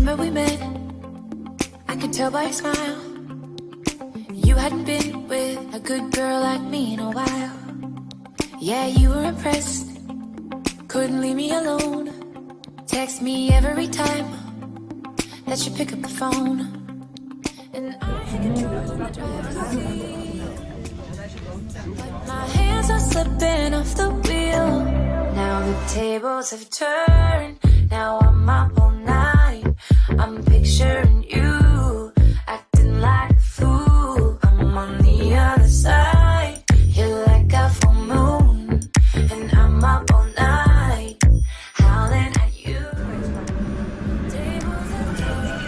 remember we met, I could tell by your smile. You hadn't been with a good girl like me in a while. Yeah, you were impressed, couldn't leave me alone. Text me every time that you pick up the phone. And I had control of the driver's seat, but my hands are slipping off the wheel. Now the tables have turned, now I'm up all night. I'm picturing you acting like a fool. I'm on the other side, you're like a full moon, and I'm up all night howling at you. Tables have turned,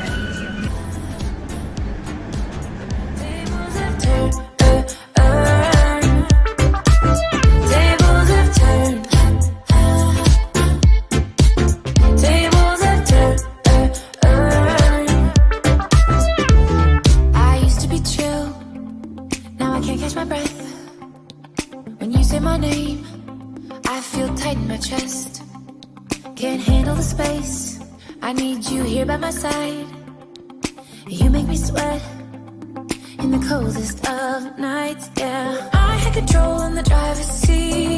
tables have turned, tables have turned, tables have turned. I used to be chill, now I can't catch my breath. When you say my name, I feel tight in my chest. Can't handle the space, I need you here by my side. You make me sweat in the coldest of nights, yeah. I had control in the driver's seat,